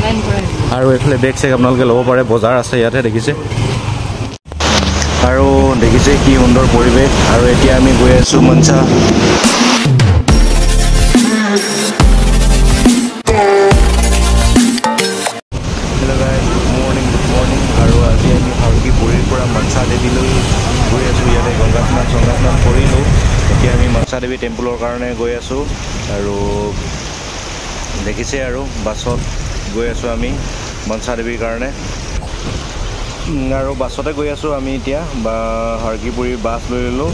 আৰু এইফালে বেগ চেগ আপোনালোকে ল'ব পাৰে বজাৰ আছে ইয়াতে দেখিছে আৰু দেখিছে কি সুন্দৰ পৰিৱেশ আৰু এতিয়া আমি গৈ আছো Manasa hello' guys good morning আৰু আজি আমি হৰকিপুৰীৰ পৰা মনসা দেৱীলৈ গৈ আছোঁ ইয়াতে গংগা স্নান কৰিলোঁ এতিয়া আমি মনসা দেৱী টেম্পলৰ কাৰণে গৈ আছোঁ আৰু দেখিছে আৰু বাছত গৈ আছোঁ আমি মনসা দেৱীৰ কাৰণে আৰু বাছতে গৈ আছোঁ আমি এতিয়া বা হৰকিপুৰীৰ বাছ লৈ ল'লোঁ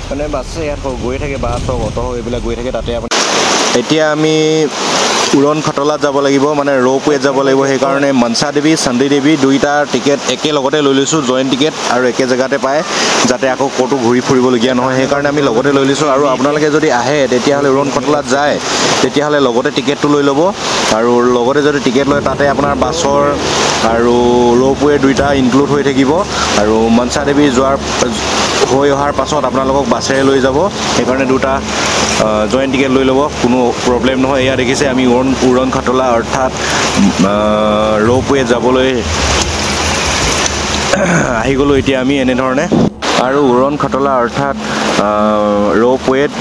মানে বাছে ইয়াত গৈ থাকে বাছ হওক অটো হওক এইবিলাক গৈ থাকে তাতে আপুনি এতিয়া আমি উৰণ খটলাত যাব লাগিব মানে ৰ'পৱেত যাব লাগিব সেইকাৰণে মনসা দেৱী চণ্ডী দেৱী দুইটা টিকেট একেলগতে লৈ লৈছোঁ জইণ্ট টিকেট আৰু একে জেগাতে পায় যাতে আকৌ ক'তো ঘূৰি ফুৰিবলগীয়া নহয় সেইকাৰণে আমি লগতে লৈ লৈছোঁ আৰু আপোনালোকে যদি আহে তেতিয়াহ'লে উৰণ খটলাত যায় তেতিয়াহ'লে লগতে টিকেটটো লৈ ল'ব আৰু লগতে যদি টিকেট লয় তাতে আপোনাৰ বাছৰ আৰু ৰ'পৱে দুইটা ইনক্লুড হৈ থাকিব আৰু মনসা দেৱী হৈ অহাৰ পাছত আপোনালোকক বাছেৰে লৈ যাব সেইকাৰণে দুটা জইণ্ট টিকেট লৈ ল'ব কোনো প্ৰব্লেম নহয় এয়া দেখিছে আমি উৰণ খটলা অৰ্থাৎ ৰ'পৱে যাবলৈ আহি গ'লোঁ এতিয়া আমি এনেধৰণে আৰু উৰণ খটলা অৰ্থাৎ ৰ'পৱেত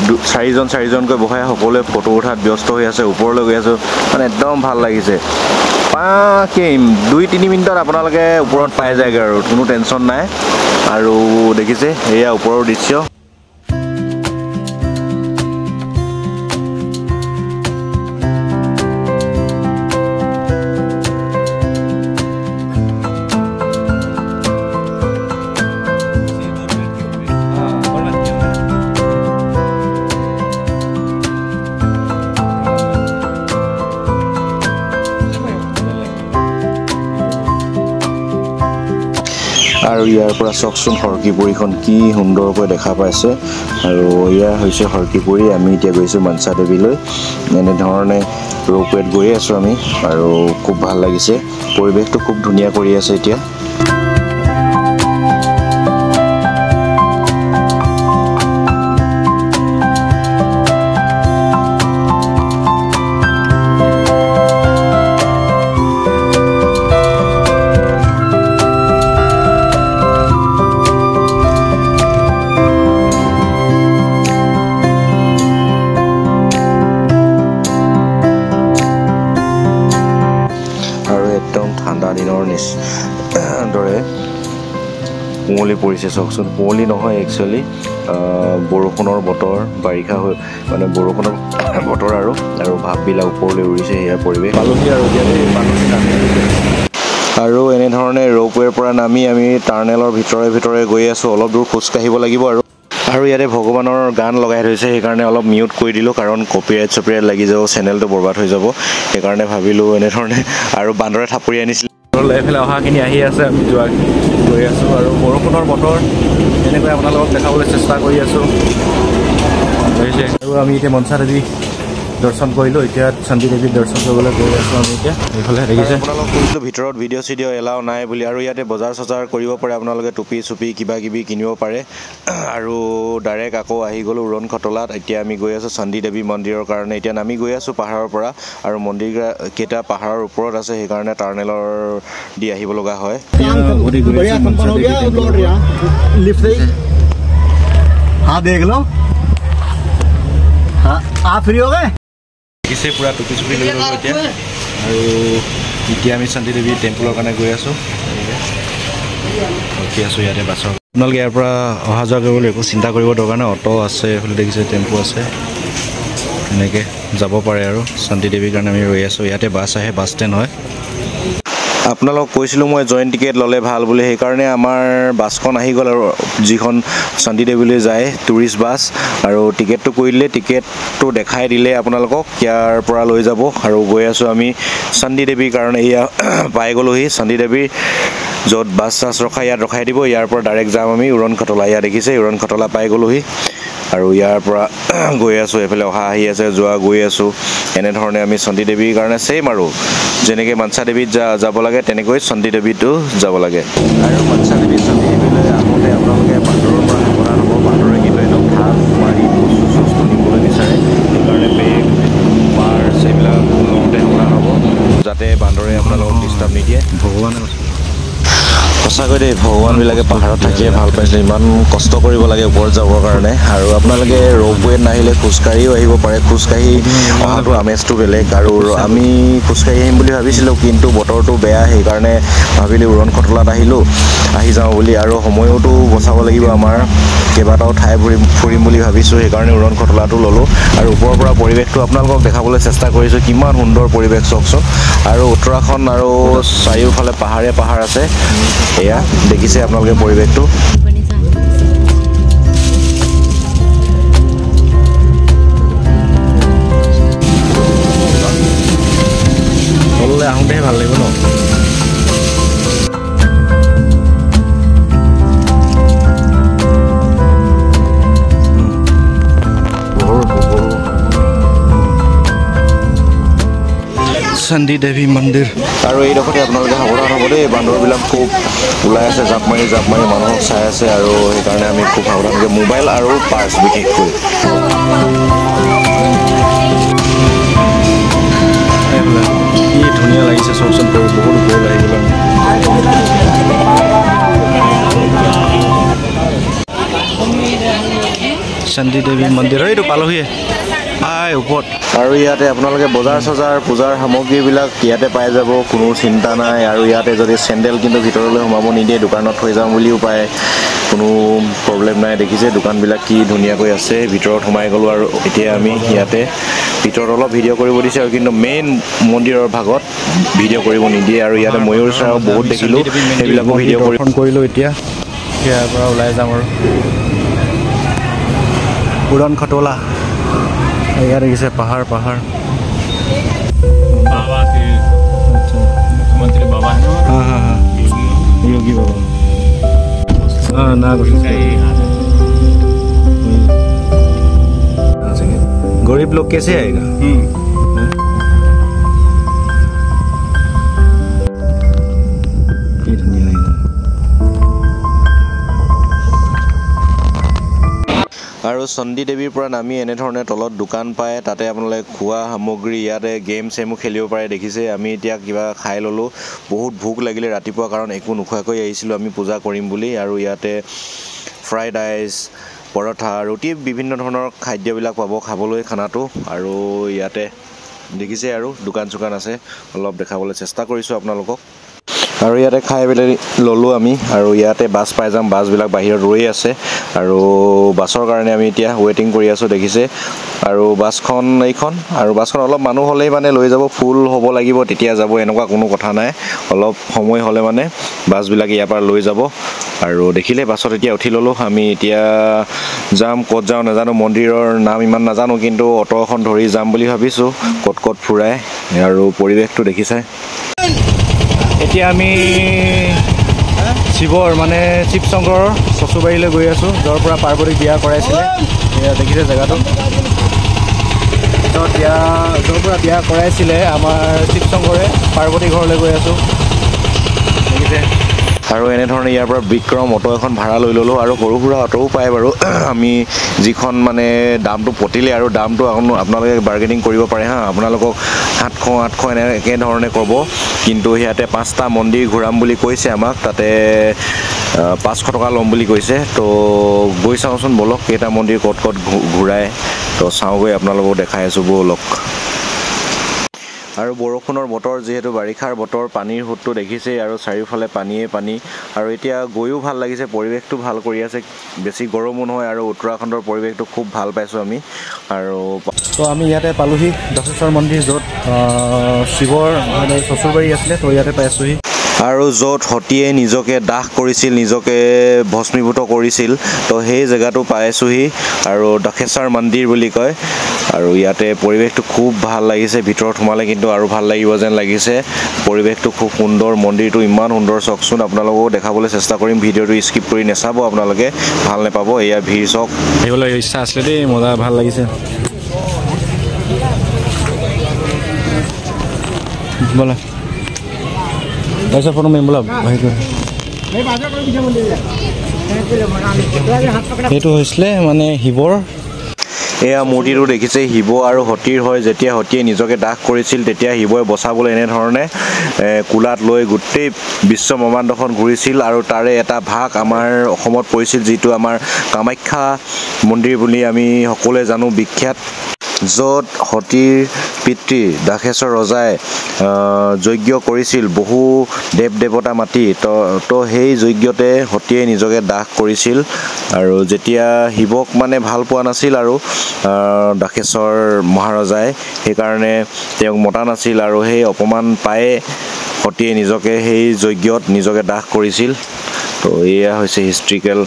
চাৰিজনকৈ বহাই সকলোৱে ফটো উঠাত ব্যস্ত হৈ আছে ওপৰলৈ গৈ আছোঁ মানে একদম ভাল লাগিছে 2-3 মিনিটত আপোনালোকে ওপৰত পাই যায়গৈ আৰু কোনো টেনশ্যন নাই আৰু দেখিছে এয়া ওপৰৰ দৃশ্য আৰু ইয়াৰ পৰা চাওকচোন হৰকিপুৰীখন কি সুন্দৰকৈ দেখা পাইছে আৰু এয়া হৈছে হৰকিপুৰী আমি এতিয়া গৈছোঁ মনসা দেৱীলৈ এনেধৰণে ৰ'পৱেত গৈ আছোঁ আমি আৰু খুব ভাল লাগিছে পৰিৱেশটো খুব ধুনীয়া কৰি আছে এতিয়া ঠাণ্ডা দিনৰ দৰে কুঁৱলী পৰিছে চাওকচোন কুঁৱলী নহয় একচুৱেলি বৰষুণৰ বতৰ বাৰিষা হৈ মানে বৰষুণৰ বতৰ আৰু ভাপবিলাক ওপৰলৈ উৰিছে সেয়া পৰিৱেশ পালোহি আৰু আৰু এনেধৰণে ৰ'পৱেৰ পৰা নামি আমি টাৰ্নেলৰ ভিতৰে গৈ আছোঁ অলপ দূৰ খোজকাঢ়িব লাগিব আৰু ইয়াতে ভগৱানৰ গান লগাই থৈছে সেইকাৰণে অলপ মিউট কৰি দিলোঁ কাৰণ কপিৰাইট লাগি যাব চেনেলটো বৰবাদ হৈ যাব সেইকাৰণে ভাবিলোঁ এনেধৰণে আৰু বান্দৰে থাপৰি আনিছিল এইফালে অহাখিনি আহি আছে আমি গৈ আছোঁ আৰু বৰষুণৰ বতৰ এনেকৈ আপোনালোকক দেখাবলৈ চেষ্টা কৰি আছোঁ আৰু আমি এতিয়া মনসা দেৱী দৰ্শন কৰিলোঁ এতিয়া চণ্ডী দেৱীৰ দৰ্শন কৰিবলৈ গৈ আছোঁ আমি এতিয়া এইফালে দেখিছে আপোনালোকক কৈছিলোঁ ভিতৰত ভিডিঅ' চিডিঅ' এলাও নাই বুলি আৰু ইয়াতে বজাৰ চজাৰ কৰিব পাৰে আপোনালোকে টুপি চুপি কিবা কিবি কিনিব পাৰে আৰু ডাইৰেক্ট আকৌ আহি গ'লোঁ উৰণ খটলাত এতিয়া আমি গৈ আছোঁ চণ্ডী দেৱী মন্দিৰৰ কাৰণে এতিয়া নামি গৈ আছোঁ পাহাৰৰ পৰা আৰু মন্দিৰকেইটা পাহাৰৰ ওপৰত আছে সেইকাৰণে টাৰ্নেলৰ দি আহিব লগা হয় দেখিছে পুৰা টুপি চুপি লৈ ল'লোঁ এতিয়া আৰু এতিয়া আমি চণ্ডী দেৱী টেম্পলৰ কাৰণে গৈ আছোঁ ৰখি আছোঁ ইয়াতে বাছৰ আপোনালোকে ইয়াৰ পৰা অহা যোৱা কৰিবলৈ একো চিন্তা কৰিব দৰকাৰ নাই অটো আছে এইফালে দেখিছে টেম্পু আছে এনেকৈ যাব পাৰে আৰু চণ্ডী দেৱীৰ কাৰণে আমি ৰৈ আছোঁ ইয়াতে বাছ আহে বাছ ষ্টেণ্ড হয় আপোনালোকক কৈছিলোঁ মই জইণ্ট টিকেট ল'লে ভাল বুলি সেইকাৰণে আমাৰ বাছখন আহি গ'ল আৰু যিখন চণ্ডী দেৱীলৈ যায় টুৰিষ্ট বাছ আৰু টিকেটটো কৰি দিলে টিকেটটো দেখাই দিলে আপোনালোকক ইয়াৰ পৰা লৈ যাব আৰু গৈ আছোঁ আমি চণ্ডী দেৱীৰ কাৰণে এয়া পাই গ'লোহি চণ্ডী দেৱীৰ য'ত বাছ চাছ ৰখাই ইয়াত ৰখাই দিব ইয়াৰ পৰা ডাইৰেক্ট যাম আমি উৰণ খটলা ইয়াত দেখিছে উৰণ খটলা পাই গ'লোহি আৰু ইয়াৰ পৰা গৈ আছোঁ এইফালে অহা আহি আছে যোৱা গৈ আছোঁ এনেধৰণে আমি চণ্ডী দেৱীৰ কাৰণে ছেইম আৰু যেনেকৈ মনসা দেৱীত যাব লাগে তেনেকৈ চণ্ডী দেৱীতো যাব লাগে আৰু মনসা দেৱী চণ্ডী দেৱীলৈ আহোঁতে আপোনালোকে বান্দৰৰ পৰা সাৱধান হ'ব বান্দৰে কিন্তু একদম ধাপ মাৰি বস্তু নিবলৈ বিচাৰে সেইকাৰণে বেগ পাৰ্চ এইবিলাক লওঁতে সাৱধান হ'ব যাতে বান্দৰে সেইকাৰণে আপোনালোকক ডিষ্টাৰ্ব নিদিয়ে ভগৱানে সঁচাকৈ দেই ভগৱানবিলাকে পাহাৰত থাকিয়ে ভাল পাইছে ইমান কষ্ট কৰিব লাগে ওপৰত যাবৰ কাৰণে আৰু আপোনালোকে ৰ'পৱেত নাহিলে খোজকাঢ়িও আহিব পাৰে খোজকাঢ়ি অহাটো আমেজটো বেলেগ আৰু আমি খোজকাঢ়ি আহিম বুলি ভাবিছিলোঁ কিন্তু বতৰটো বেয়া সেইকাৰণে ভাবিলোঁ উৰণ খটলাত আহি যাওঁ বুলি আৰু সময়তো বচাব লাগিব আমাৰ কেইবাটাও ঠাই ফুৰিম বুলি ভাবিছোঁ সেইকাৰণে উৰণ খটলাটো ল'লোঁ আৰু ওপৰৰ পৰা পৰিৱেশটো আপোনালোকক দেখাবলৈ চেষ্টা কৰিছোঁ কিমান সুন্দৰ পৰিৱেশ চাওকচোন আৰু উত্তৰাখণ্ড আৰু চাৰিওফালে পাহাৰ আছে এয়া দেখিছে আপোনালোকে পৰিৱেশটো তললৈ আহোঁতেহে ভাল লাগিব ন চণ্ডী দেৱী মন্দিৰ আৰু এইডোখৰতে আপোনালোকে সাৱধান হ'ব দেই বান্দৰবিলাক খুব ওলাই আছে জাপ মাৰি মানুহক চাই আছে আৰু সেইকাৰণে আমি খুব সাৱধানকৈ মোবাইল আৰু পাৰ্চ বিশেষকৈ কি ধুনীয়া লাগিছে চাওকচোন বহুত ওপৰলৈ আহি গ'ল চণ্ডী দেৱী মন্দিৰ এইটো পালোহিয়ে ওপৰত আৰু ইয়াতে আপোনালোকে বজাৰ চজাৰ পূজাৰ সামগ্ৰীবিলাক ইয়াতে পাই যাব কোনো চিন্তা নাই আৰু ইয়াতে যদি চেণ্ডেল কিন্তু ভিতৰলৈ সোমাব নিদিয়ে দোকানত থৈ যাওঁ বুলিও পায় কোনো প্ৰব্লেম নাই দেখিছে দোকানবিলাক কি ধুনীয়াকৈ আছে ভিতৰত সোমাই গ'লোঁ আৰু এতিয়া আমি ইয়াতে ভিতৰত অলপ ভিডিঅ' কৰিব দিছে আৰু কিন্তু মেইন মন্দিৰৰ ভাগত ভিডিঅ' কৰিব নিদিয়ে আৰু ইয়াতে ময়ূৰ চৰাইও বহুত দেখিলোঁ সেইবিলাকো ভিডিঅ' কৰিলোঁ এতিয়া ইয়াৰ পৰা ওলাই যাম আৰু উৰণ খটলা ইয়াত দেখিছে পাহাৰ बाबा के मुख्यमंत्री बाबा है ना हाँ योगी बाबा हाँ ना गरीब लोग कैसे आएगा আৰু চণ্ডী দেৱীৰ পৰা নামি এনেধৰণে তলত দোকান পায় তাতে আপোনালোকে খোৱা সামগ্ৰী ইয়াতে গেম চেমো খেলিব পাৰে দেখিছে আমি এতিয়া কিবা খাই ল'লোঁ বহুত ভোক লাগিলে ৰাতিপুৱা কাৰণ একো নোখোৱাকৈ আহিছিলোঁ আমি পূজা কৰিম বুলি আৰু ইয়াতে ফ্ৰাইড ৰাইচ পৰঠা ৰুটি বিভিন্ন ধৰণৰ খাদ্যবিলাক পাব খাবলৈ খানাটো আৰু ইয়াতে দেখিছে আৰু দোকান চোকান আছে অলপ দেখাবলৈ চেষ্টা কৰিছোঁ আপোনালোকক আৰু ইয়াতে খাই পেলাই ল'লোঁ আমি আৰু ইয়াতে বাছ পাই যাম বাছবিলাক বাহিৰত ৰৈ আছে আৰু বাছৰ কাৰণে আমি এতিয়া ৱেইটিং কৰি আছোঁ দেখিছে আৰু বাছখন এইখন আৰু বাছখন অলপ মানুহ হ'লেই মানে লৈ যাব ফুল হ'ব লাগিব তেতিয়া যাব এনেকুৱা কোনো কথা নাই অলপ সময় হ'লে মানে বাছবিলাক ইয়াৰ পৰা লৈ যাব আৰু দেখিলে বাছত এতিয়া উঠি ল'লোঁ আমি এতিয়া যাম ক'ত যাওঁ নাজানো মন্দিৰৰ নাম ইমান নাজানো কিন্তু অটো এখন ধৰি যাম বুলি ভাবিছোঁ ক'ত ফুৰাই আৰু পৰিৱেশটো দেখিছে এতিয়া আমি শিৱৰ মানে শিৱশংকৰৰ চচুবাৰীলৈ গৈ আছোঁ য'ৰ পৰা পাৰ্বতীক বিয়া কৰাইছিলে এয়া দেখিছে জেগাটো য'ৰ পৰা বিয়া কৰাইছিলে আমাৰ শিৱশংকৰে পাৰ্বতী ঘৰলৈ গৈ আছোঁ দেখিছে আৰু এনেধৰণে ইয়াৰ পৰা বিক্ৰম অটো এখন ভাড়া লৈ ল'লোঁ আৰু সৰু সুৰা অটোও পায় বাৰু আমি যিখন মানে দামটো পতিলে আৰু দামটো আপোনালোকে বাৰ্গেনিং কৰিব পাৰে হা আপোনালোকক 700 একেধৰণে ক'ব কিন্তু সিহঁতে 5টা মন্দিৰ ঘূৰাম বুলি কৈছে আমাক তাতে 500 টকা ল'ম বুলি কৈছে তো গৈ চাওঁচোন ব'লক কেইটা মন্দিৰ ক'ত ঘূৰায় তো চাওঁগৈ আপোনালোকক দেখাই আছোঁ ব'লক আৰু বৰষুণৰ বতৰ যিহেতু বাৰিষাৰ বতৰ পানীৰ সোঁতটো দেখিছেই আৰু চাৰিওফালে পানী আৰু এতিয়া গৈও ভাল লাগিছে পৰিৱেশটো ভাল কৰি আছে বেছি গৰমো নহয় আৰু উত্তৰাখণ্ডৰ পৰিৱেশটো খুব ভাল পাইছোঁ আমি আৰু তো আমি ইয়াতে পালোহি দশেশ্বৰ মন্দিৰ য'ত শিৱৰ মানে চচুৰবাৰী আছিলে তো ইয়াতে পাইছোঁহি আৰু য'ত সতীয়ে নিজকে দাহ কৰিছিল নিজকে ভস্মীভূত কৰিছিল তো সেই জেগাটো পাইছোঁহি আৰু দশেশ্বৰ মন্দিৰ বুলি কয় আৰু ইয়াতে পৰিৱেশটো খুব ভাল লাগিছে ভিতৰত সোমালে কিন্তু আৰু ভাল লাগিব যেন লাগিছে পৰিৱেশটো খুব সুন্দৰ মন্দিৰটো ইমান সুন্দৰ চাওকচোন আপোনালোকো দেখাবলৈ চেষ্টা কৰিম ভিডিঅ'টো স্কিপ কৰি নাচাব আপোনালোকে ভাল নাপাব এয়া ভিৰ চাওক আহিবলৈ ইচ্ছা আছিলে দেই মজা ভাল লাগিছে बोला ऐसा फोटो में बोला भाई को এইটো হৈছিলে মানে শিৱৰ এয়া মূৰ্তিটো দেখিছে শিৱ আৰু সতীৰ হয় যেতিয়া সতীয়ে নিজকে দাহ কৰিছিল তেতিয়া শিৱই বচাবলৈ এনেধৰণে কুলাত লৈ গোটেই বিশ্ব ব্ৰহ্মাণ্ডখন ঘূৰিছিল আৰু তাৰে এটা ভাগ আমাৰ অসমত পৰিছিল যিটো আমাৰ কামাখ্যা মন্দিৰ বুলি আমি সকলোৱে জানো বিখ্যাত য'ত সতীৰ পিতৃ দাসেশ্বৰ ৰজাই যজ্ঞ কৰিছিল বহু দেৱ দেৱতা মাতি তো সেই যজ্ঞতে সতীয়ে নিজকে দাহ কৰিছিল আৰু যেতিয়া শিৱক মানে ভাল পোৱা নাছিল আৰু দাসেশ্বৰ মহাৰজাই সেইকাৰণে তেওঁক মতা নাছিল আৰু সেই অপমান পায়ে সতীয়ে নিজকে সেই যজ্ঞত নিজকে দাহ কৰিছিল তো এয়া হৈছে হিষ্ট্ৰিকেল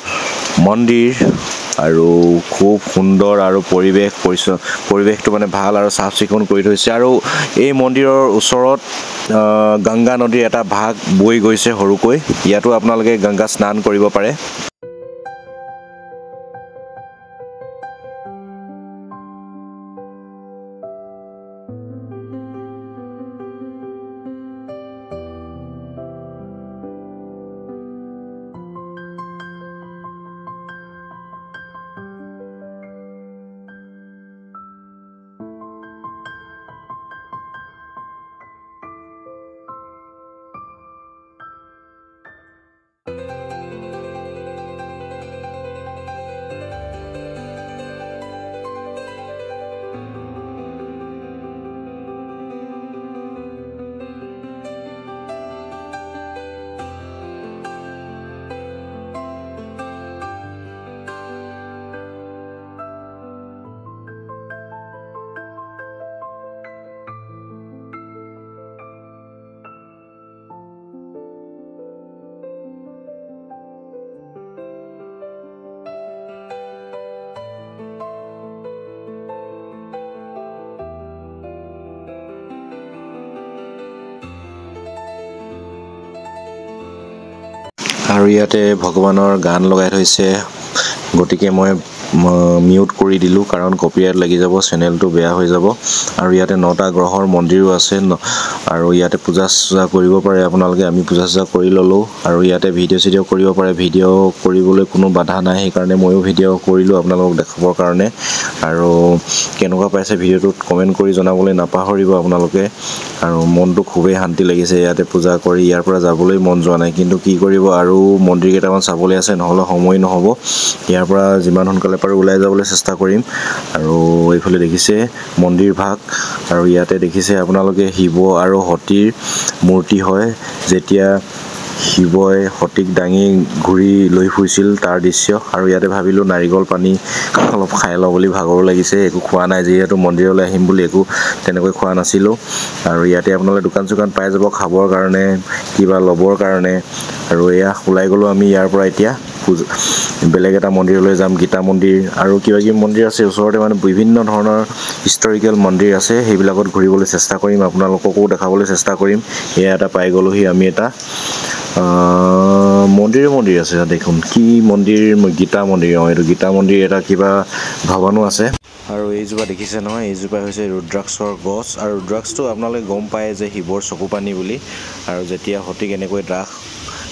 মন্দিৰ আৰু খুব সুন্দৰ আৰু পৰিৱেশটো মানে ভাল আৰু চাফ চিকুণ কৰি থৈছে আৰু এই মন্দিৰৰ ওচৰত গংগা নদীৰ এটা ভাগ বৈ গৈছে সৰুকৈ ইয়াতো আপোনালোকে গংগা স্নান কৰিব পাৰে আৰু ইয়াতে ভগৱানৰ গান লগাই থৈছে গতিকে মই মিউট কৰি দিলোঁ কাৰণ কপিৰাইট লাগি যাব চেনেলটো বেয়া হৈ যাব আৰু ইয়াতে 9টা গ্ৰহৰ মন্দিৰো আছে আৰু ইয়াতে পূজা চূজা কৰিব পাৰে আপোনালোকে আমি পূজা চূজা কৰি ল'লোঁ আৰু ইয়াতে ভিডিঅ' কৰিব পাৰে ভিডিঅ' কৰিবলৈ কোনো বাধা নাই সেইকাৰণে ময়ো ভিডিঅ' কৰিলোঁ আপোনালোকক দেখাবৰ কাৰণে আৰু কেনেকুৱা পাইছে ভিডিঅ'টোত কমেণ্ট কৰি জনাবলৈ নাপাহৰিব আপোনালোকে আৰু মনটো খুবেই শান্তি লাগিছে ইয়াতে পূজা কৰি ইয়াৰ পৰা যাবলৈ মন যোৱা নাই কিন্তু কি কৰিব আৰু মন্দিৰ কেইটামান চাবলৈ আছে নহ'লে সময় নহ'ব ইয়াৰ পৰা যিমান সোনকালে পাৰোঁ ওলাই যাবলৈ চেষ্টা কৰিম আৰু এইফালে দেখিছে মন্দিৰ ভাগ আৰু ইয়াতে দেখিছে আপোনালোকে শিৱ আৰু সতীৰ মূৰ্তি হয় যেতিয়া শিৱই সতীক দাঙি ঘূৰি লৈ ফুৰিছিল তাৰ দৃশ্য আৰু ইয়াতে ভাবিলোঁ নাৰিকল পানী অলপ খাই লওঁ বুলি ভাগৰো লাগিছে একো খোৱা নাই যিহেতু মন্দিৰলৈ আহিম বুলি একো তেনেকৈ খোৱা নাছিলোঁ আৰু ইয়াতে আপোনালোকে দোকান চোকান পাই যাব খাবৰ কাৰণে কিবা ল'বৰ কাৰণে আৰু এয়া ওলাই গ'লোঁ আমি ইয়াৰ পৰা এতিয়া বেলেগ এটা মন্দিৰলৈ যাম গীতা মন্দিৰ আৰু কিবা কিবি মন্দিৰ আছে ওচৰতে মানে বিভিন্ন ধৰণৰ হিষ্টৰিকেল মন্দিৰ আছে সেইবিলাকত ঘূৰিবলৈ চেষ্টা কৰিম আপোনালোককো দেখাবলৈ চেষ্টা কৰিম এয়া এটা পাই গ'লোহি আমি এটা মন্দিৰ আছে দেখোন কি মন্দিৰ গীতা মন্দিৰ এইটো গীতা মন্দিৰ এটা কিবা ভৱনো আছে আৰু এইজোপা দেখিছে নহয় এইজোপা হৈছে ৰুদ্ৰাক্ষৰ গছ আৰু ৰুদ্ৰাক্ষটো আপোনালোকে গম পায় যে শিৱৰ চকু পানী বুলি আৰু যেতিয়া সতীক এনেকৈ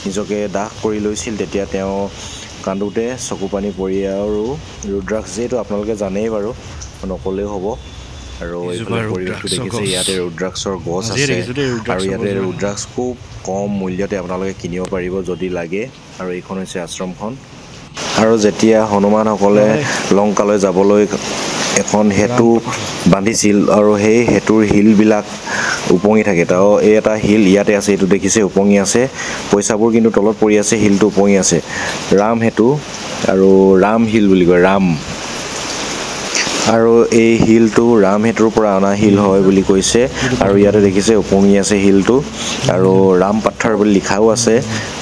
নিজকে দাহ কৰি লৈছিল তেতিয়া তেওঁ কান্দোতে চকু পানী পৰি আৰু ৰুদ্ৰাক্ষ যিহেতু আপোনালোকে জানেই বাৰু নকলেও হ'ব আৰু এইফালে পৰিৱেশটো দেখিছে ইয়াতে ৰুদ্ৰাক্ষৰ গছ আছে আৰু ইয়াতে ৰুদ্ৰাক্ষ খুব কম মূল্যতে আপোনালোকে কিনিব পাৰিব যদি লাগে আৰু এইখন হৈছে আশ্ৰমখন আৰু যেতিয়া হনুমানসকলে লংকালৈ যাবলৈ এখন সেতু বান্ধিছিল আৰু সেই সেতুৰ শিলবিলাক উপঙি থাকে তো এই এটা শিল ইয়াতে আছে এইটো দেখিছে উপঙি আছে পইচাবোৰ কিন্তু তলত পৰি আছে শিলটো উপঙি আছে ৰাম সেতু আৰু ৰাম শিল বুলি কয় ৰাম আৰু এই শিলটো ৰাম সেতুৰ পৰা অনা শিল হয় বুলি কৈছে আৰু ইয়াতে দেখিছে উপঙি আছে শিলটো আৰু ৰাম পাথৰ বুলি লিখাও আছে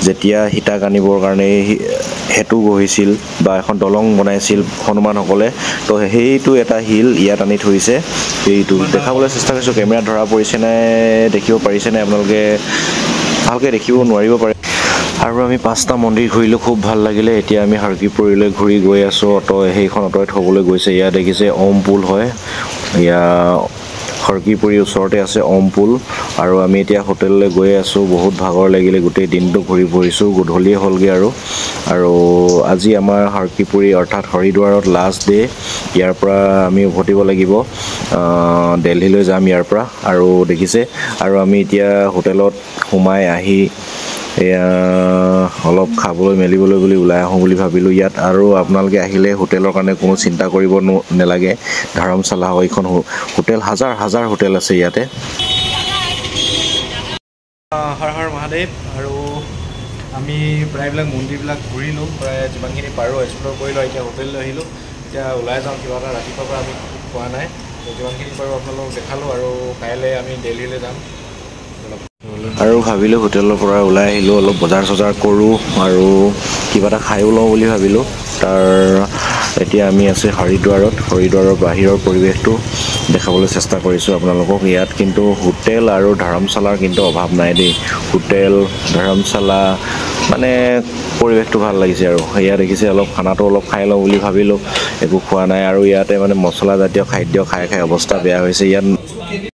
যেতিয়া সীতাক আনিবৰ কাৰণে সেতু গঢ়িছিল বা এখন দলং বনাইছিল হনুমানসকলে তো সেইটো এটা শিল ইয়াত আনি থৈছে এইটো দেখাবলৈ চেষ্টা কৰিছোঁ কেমেৰাত ধৰা পৰিছে নে দেখিব পাৰিছে নে আপোনালোকে ভালকৈ দেখিব নোৱাৰিব পাৰে আৰু আমি 5টা মন্দিৰ ঘূৰিলোঁ খুব ভাল লাগিলে এতিয়া আমি হাৰকিপুৰীলৈ ঘূৰি গৈ আছোঁ সেইখন অট'ত থ'বলৈ গৈছে ইয়াত দেখিছে ওম পুল হয় হৰকিপুৰীৰ ওচৰতে আছে অমপুল আৰু আমি এতিয়া হোটেললৈ গৈ আছোঁ বহুত ভাগৰ লাগিলে গোটেই দিনটো ঘূৰি ফুৰিছোঁ গধূলিয়ে হ'লগৈ আৰু আজি আমাৰ হৰকিপুৰী অৰ্থাৎ হৰিদ্বাৰত লাষ্ট ডে ইয়াৰ পৰা আমি উভতিব লাগিব দিল্লীলৈ যাম ইয়াৰ পৰা আৰু দেখিছে আৰু আমি এতিয়া হোটেলত সোমাই আহি এয়া অলপ খাবলৈ মেলিবলৈ বুলি ওলাই আহোঁ বুলি ভাবিলোঁ ইয়াত আৰু আপোনালোকে আহিলে হোটেলৰ কাৰণে কোনো চিন্তা কৰিব নালাগে ধৰমশালা এইখন হোটেল হাজাৰ হাজাৰ হোটেল আছে ইয়াতে হৰ হৰ মহাদেৱ আৰু আমি প্ৰায়বিলাক মন্দিৰবিলাক ঘূৰিলোঁ প্ৰায় যিমানখিনি পাৰোঁ এক্সপ্ল'ৰ কৰিলোঁ এতিয়া হোটেললৈ আহিলোঁ এতিয়া ওলাই যাওঁ কিবা এটা ৰাতিপুৱাৰ পৰা আমি খোৱা নাই যিমানখিনি পাৰোঁ আপোনালোকক দেখালোঁ আৰু কাইলৈ আমি দিল্লীলৈ যাম আৰু ভাবিলোঁ হোটেলৰ পৰা ওলাই আহিলোঁ অলপ বজাৰ চজাৰ কৰোঁ আৰু কিবা এটা খায়ো লওঁ বুলি ভাবিলোঁ এতিয়া আমি আছোঁ হৰিদ্বাৰৰ বাহিৰৰ পৰিৱেশটো দেখাবলৈ চেষ্টা কৰিছোঁ আপোনালোকক ইয়াত কিন্তু হোটেল আৰু ধৰমশালাৰ কিন্তু অভাৱ নাই দেই হোটেল ধৰমশালা মানে পৰিৱেশটো ভাল লাগিছে আৰু সেয়া দেখিছে অলপ খানাটো অলপ খাই লওঁ বুলি ভাবিলোঁ একো খোৱা নাই আৰু ইয়াতে মানে মছলাজাতীয় খাদ্য খাই অৱস্থা বেয়া হৈছে ইয়াত